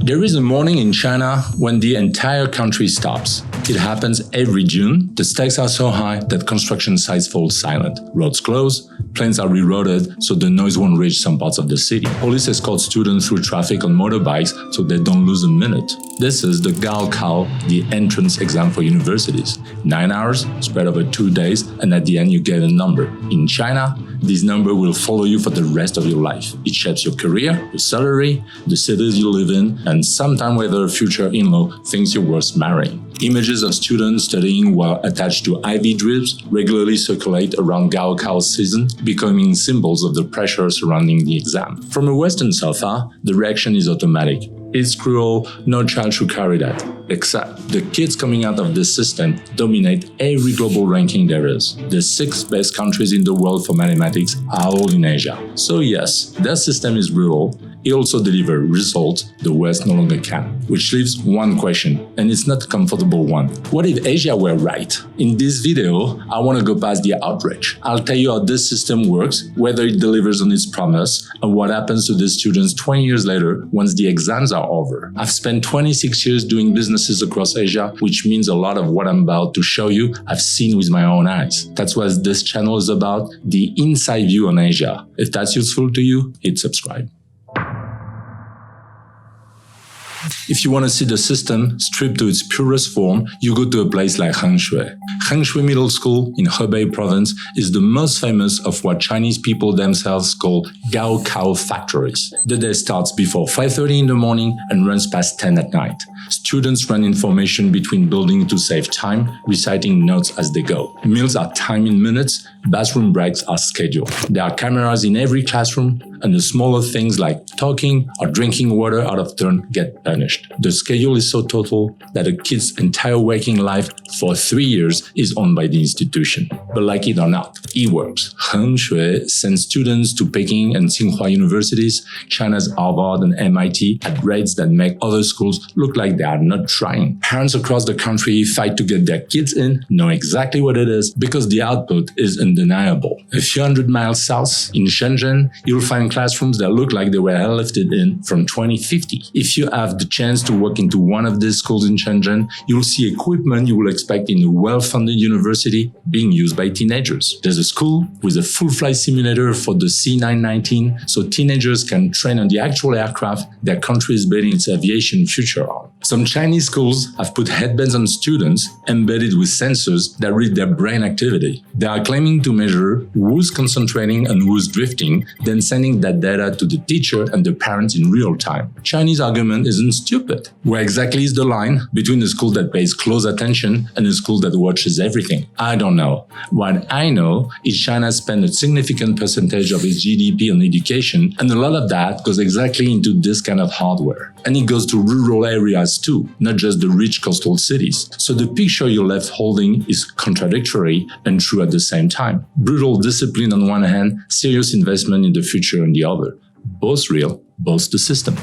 There is a morning in China when the entire country stops. It happens every June. The stakes are so high that construction sites fall silent. Roads close, planes are rerouted so the noise won't reach some parts of the city. Police escort students through traffic on motorbikes so they don't lose a minute. This is the gaokao, the entrance exam for universities. 9 hours, spread over 2 days, and at the end you get a number. In China, this number will follow you for the rest of your life. It shapes your career, your salary, the cities you live in, and sometimes whether a future in-law thinks you're worth marrying. Images of students studying while attached to IV drips regularly circulate around gaokao season, becoming symbols of the pressure surrounding the exam. From a Western sofa, the reaction is automatic. It's cruel, no child should carry that. Except the kids coming out of this system dominate every global ranking there is. The 6 best countries in the world for mathematics are all in Asia. So yes, their system is brutal. It also delivers results the West no longer can. Which leaves one question, and it's not a comfortable one. What if Asia were right? In this video, I want to go past the outrage. I'll tell you how this system works, whether it delivers on its promise, and what happens to these students 20 years later once the exams are over. I've spent 26 years doing businesses across Asia, which means a lot of what I'm about to show you I've seen with my own eyes. That's what this channel is about, the inside view on Asia. If that's useful to you, hit subscribe. If you want to see the system stripped to its purest form, you go to a place like Hengshui. Hengshui Middle School in Hebei province is the most famous of what Chinese people themselves call gaokao factories. The day starts before 5:30 in the morning and runs past 10 at night. Students run information between buildings to save time, reciting notes as they go. Meals are timed in minutes, bathroom breaks are scheduled. There are cameras in every classroom, and the smaller things like talking or drinking water out of turn get punished. The schedule is so total that a kid's entire waking life for 3 years is owned by the institution. But like it or not, it works. Hengshui sends students to Peking and Tsinghua universities, China's Harvard and MIT, at rates that make other schools look like they are not trying. Parents across the country fight to get their kids in, know exactly what it is, because the output is undeniable. A few hundred miles south, in Shenzhen, you'll find classrooms that look like they were airlifted in from 2050. If you have the chance to walk into one of these schools in Shenzhen, you'll see equipment you will expect in a well-funded university being used by teenagers. There's a school with a full flight simulator for the C919 so teenagers can train on the actual aircraft their country is building its aviation future on. Some Chinese schools have put headbands on students embedded with sensors that read their brain activity. They are claiming to measure who's concentrating and who's drifting, then sending that data to the teacher and the parents in real time. Chinese argument isn't stupid. Where exactly is the line between a school that pays close attention and a school that watches everything? I don't know. What I know is China spends a significant percentage of its GDP on education, and a lot of that goes exactly into this kind of hardware. And it goes to rural areas too, not just the rich coastal cities. So the picture you're left holding is contradictory and true at the same time. Brutal discipline on one hand, serious investment in the future on the other. Both real, both the system.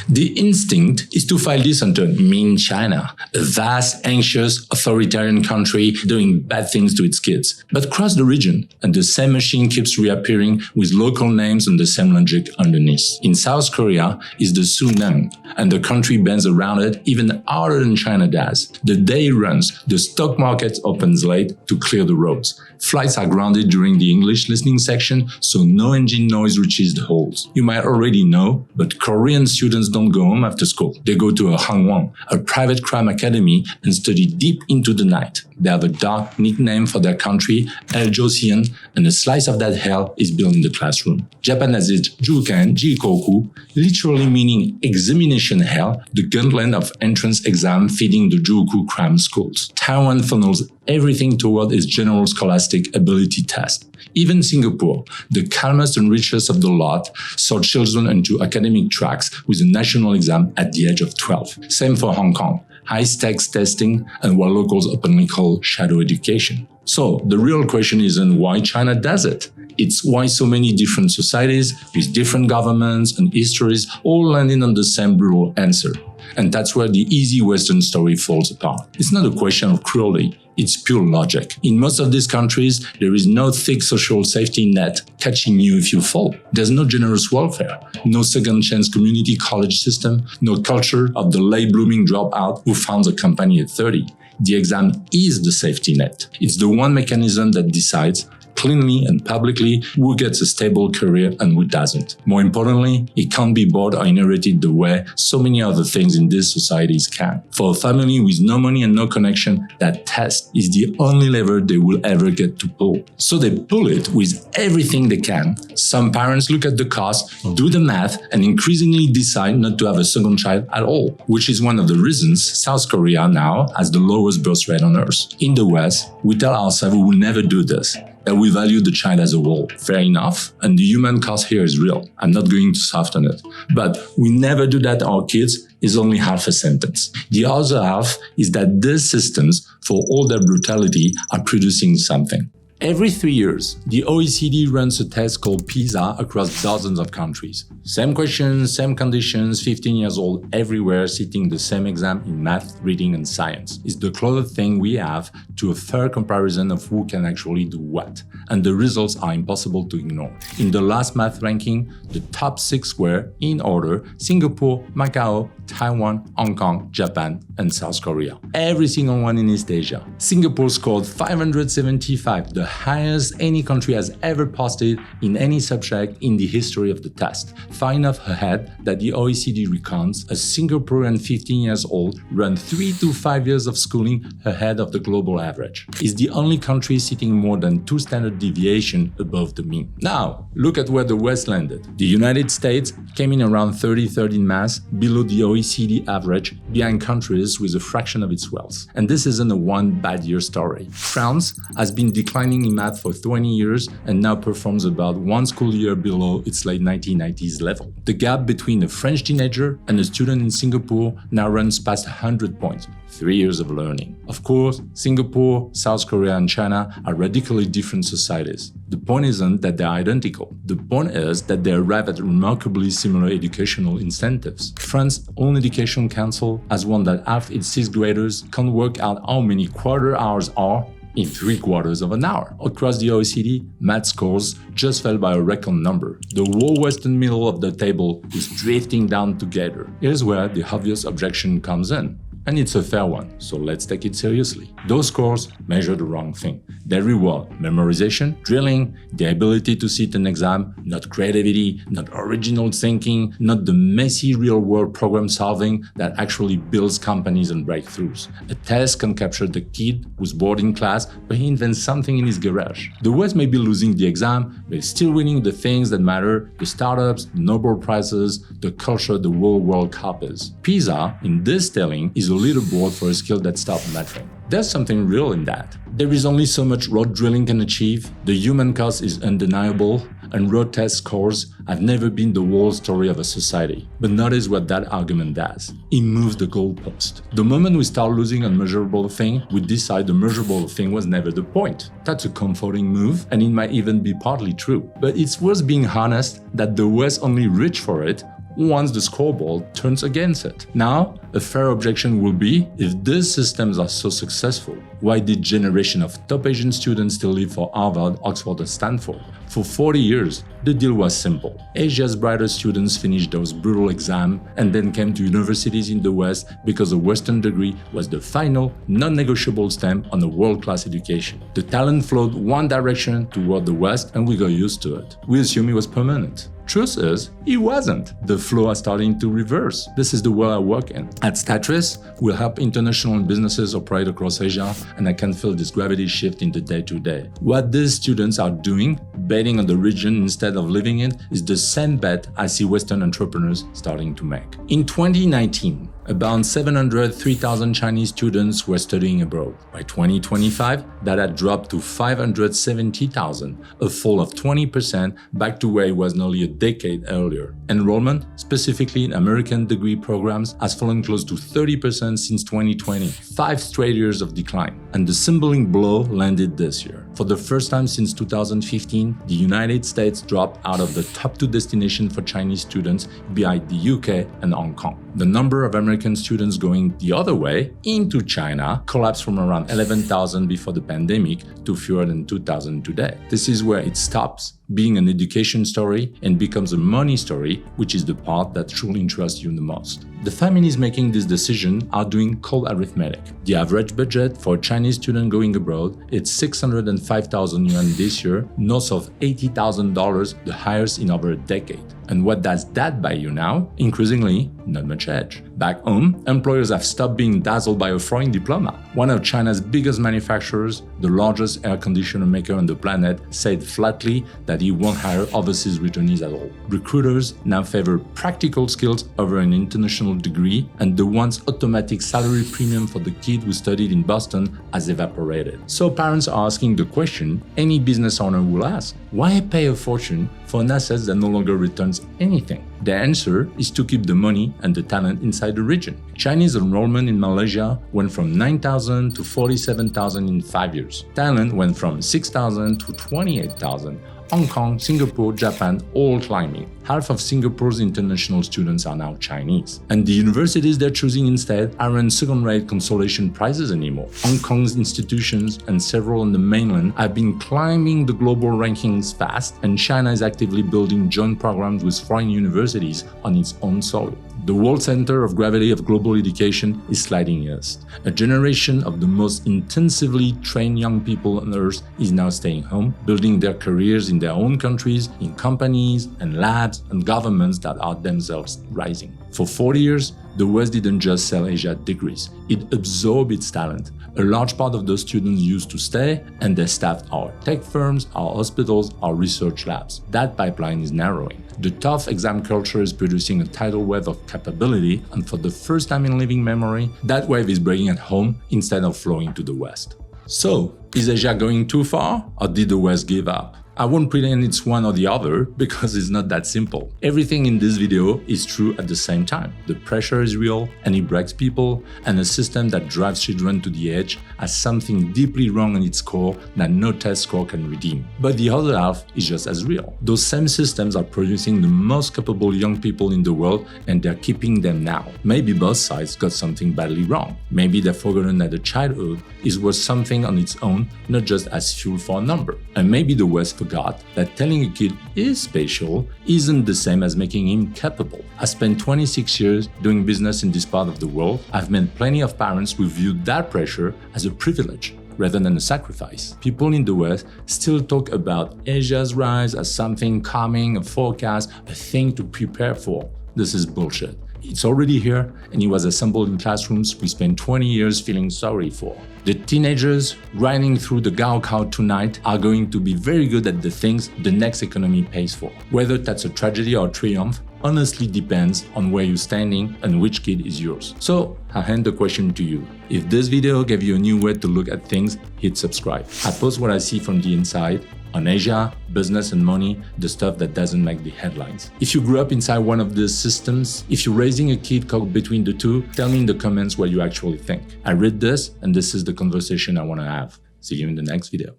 The instinct is to file this under mean China, a vast, anxious, authoritarian country doing bad things to its kids. But cross the region, and the same machine keeps reappearing with local names and the same logic underneath. In South Korea is the Sunang, and the country bends around it even harder than China does. The day it runs, the stock market opens late to clear the roads. Flights are grounded during the English listening section, so no engine noise reaches the halls. You might already know, but Korean students don't go home after school. They go to a Hangwon, a private crime academy, and study deep into the night. They have a dark nickname for their country, El Josian, and a slice of that hell is built in the classroom. Japan has its Juken Jikoku, literally meaning examination hell, the gauntlet of entrance exam feeding the Juku cram schools. Taiwan funnels everything toward its general scholastic ability test. Even Singapore, the calmest and richest of the lot, saw children into academic tracks with a national exam at the age of 12. Same for Hong Kong, high-stakes testing and what locals openly call shadow education. So the real question isn't why China does it. It's why so many different societies with different governments and histories all landing on the same brutal answer. And that's where the easy Western story falls apart. It's not a question of cruelty, It's pure logic. In most of these countries, there is no thick social safety net catching you if you fall. There's no generous welfare, no second chance community college system, no culture of the late blooming dropout who founds a company at 30. The exam is the safety net. It's the one mechanism that decides cleanly and publicly who gets a stable career and who doesn't. More importantly, it can't be bought or inherited the way so many other things in these societies can. For a family with no money and no connection, that test is the only lever they will ever get to pull. So they pull it with everything they can. Some parents look at the cost, do the math, and increasingly decide not to have a second child at all, which is one of the reasons South Korea now has the lowest birth rate on earth. In the West, we tell ourselves we will never do this, that we value the child as a whole. Fair enough, and the human cost here is real. I'm not going to soften it. But we never do that to our kids is only half a sentence. The other half is that these systems, for all their brutality, are producing something. Every 3 years, the OECD runs a test called PISA across dozens of countries. Same questions, same conditions, 15 years old everywhere sitting the same exam in math, reading and science. It's the closest thing we have to a fair comparison of who can actually do what. And the results are impossible to ignore. In the last math ranking, the top 6 were, in order, Singapore, Macau, Taiwan, Hong Kong, Japan, and South Korea. Every single one in East Asia. Singapore scored 575, the highest any country has ever posted in any subject in the history of the test. Far enough ahead that the OECD recounts a Singaporean 15 years old ran 3 to 5 years of schooling ahead of the global average. It's the only country sitting more than 2 standard deviations above the mean. Now, look at where the West landed. The United States came in around 33rd in mass, below the OECD average, behind countries with a fraction of its wealth. And this isn't a one bad year story. France has been declining in math for 20 years and now performs about 1 school year below its late 1990s level. The gap between a French teenager and a student in Singapore now runs past 100 points. 3 years of learning. Of course, Singapore, South Korea and China are radically different societies. The point isn't that they're identical. The point is that they arrive at remarkably similar educational incentives. France's own education council has one that half its 6th graders can't work out how many quarter hours are in 3/4 of an hour. Across the OECD, math scores just fell by a record number. The whole western middle of the table is drifting down together. Here's where the obvious objection comes in. And it's a fair one, so let's take it seriously. Those scores measure the wrong thing. They reward memorization, drilling, the ability to sit an exam, not creativity, not original thinking, not the messy real-world problem solving that actually builds companies and breakthroughs. A test can capture the kid who's bored in class, but he invents something in his garage. The West may be losing the exam, but it's still winning the things that matter, the startups, the Nobel Prizes, the culture the whole world copies. PISA, in this telling, is a leaderboard for a skill that stopped mattering. There's something real in that. There is only so much rote drilling can achieve, the human cost is undeniable, and rote test scores have never been the whole story of a society. But notice what that argument does. It moves the goalpost. The moment we start losing on measurable thing, we decide the measurable thing was never the point. That's a comforting move, and it might even be partly true. But it's worth being honest that the West only reached for it once the scoreboard turns against it. Now, a fair objection will be, if these systems are so successful, why did generation of top Asian students still leave for Harvard, Oxford and Stanford? For 40 years, the deal was simple. Asia's brightest students finished those brutal exams and then came to universities in the West because a Western degree was the final, non-negotiable stamp on a world-class education. The talent flowed one direction toward the West and we got used to it. We assumed it was permanent. Truth is, it wasn't. The flow is starting to reverse. This is the world I work in. At Statrys, we'll help international businesses operate across Asia, and I can feel this gravity shift in the day-to-day. What these students are doing, betting on the region instead of living it, is the same bet I see Western entrepreneurs starting to make. In 2019, about 703,000 Chinese students were studying abroad. By 2025, that had dropped to 570,000, a fall of 20% back to where it was nearly a decade earlier. Enrollment, specifically in American degree programs, has fallen close to 30% since 2020, 5 straight years of decline. And the symboling blow landed this year. For the first time since 2015, the United States dropped out of the top 2 destinations for Chinese students behind the UK and Hong Kong. The number of American students going the other way, into China, collapsed from around 11,000 before the pandemic to fewer than 2,000 today. This is where it stops being an education story and becomes a money story, which is the part that truly interests you the most. The families making this decision are doing cold arithmetic. The average budget for a Chinese student going abroad is 605,000 yuan this year, north of $80,000, the highest in over a decade. And what does that buy you now? Increasingly, not much edge. Back home, employers have stopped being dazzled by a foreign diploma. One of China's biggest manufacturers, the largest air conditioner maker on the planet, said flatly that he won't hire overseas returnees at all. Recruiters now favor practical skills over an international degree, and the once automatic salary premium for the kid who studied in Boston has evaporated. So parents are asking the question any business owner will ask, why pay a fortune for an asset that no longer returns anything? The answer is to keep the money and the talent inside the region. Chinese enrollment in Malaysia went from 9,000 to 47,000 in 5 years. Thailand went from 6,000 to 28,000. Hong Kong, Singapore, Japan, all climbing. Half of Singapore's international students are now Chinese. And the universities they're choosing instead aren't second-rate consolation prizes anymore. Hong Kong's institutions and several on the mainland have been climbing the global rankings fast, and China is actively building joint programs with foreign universities on its own soil. The world center of gravity of global education is sliding east. A generation of the most intensively trained young people on earth is now staying home, building their careers in their own countries, in companies and labs and governments that are themselves rising. For 40 years, the West didn't just sell Asia degrees, it absorbed its talent. A large part of those students used to stay, and they staffed our tech firms, our hospitals, our research labs. That pipeline is narrowing. The tough exam culture is producing a tidal wave of capability, and for the first time in living memory, that wave is breaking at home instead of flowing to the West. So, is Asia going too far, or did the West give up? I won't pretend it's one or the other because it's not that simple. Everything in this video is true at the same time. The pressure is real and it breaks people, and a system that drives children to the edge has something deeply wrong in its core that no test score can redeem. But the other half is just as real. Those same systems are producing the most capable young people in the world, and they're keeping them now. Maybe both sides got something badly wrong. Maybe they've forgotten that a childhood is worth something on its own, not just as fuel for a number. And maybe the West forgot that telling a kid is special isn't the same as making him capable. I spent 26 years doing business in this part of the world. I've met plenty of parents who viewed that pressure as a privilege rather than a sacrifice. People in the West still talk about Asia's rise as something coming, a forecast, a thing to prepare for. This is bullshit. It's already here, and it was assembled in classrooms we spent 20 years feeling sorry for. The teenagers grinding through the gaokao tonight are going to be very good at the things the next economy pays for. Whether that's a tragedy or a triumph honestly depends on where you're standing and which kid is yours. So, I hand the question to you. If this video gave you a new way to look at things, hit subscribe. I post what I see from the inside, on Asia, business and money, the stuff that doesn't make the headlines. If you grew up inside one of these systems, if you're raising a kid caught between the two, tell me in the comments what you actually think. I read this, and this is the conversation I want to have. See you in the next video.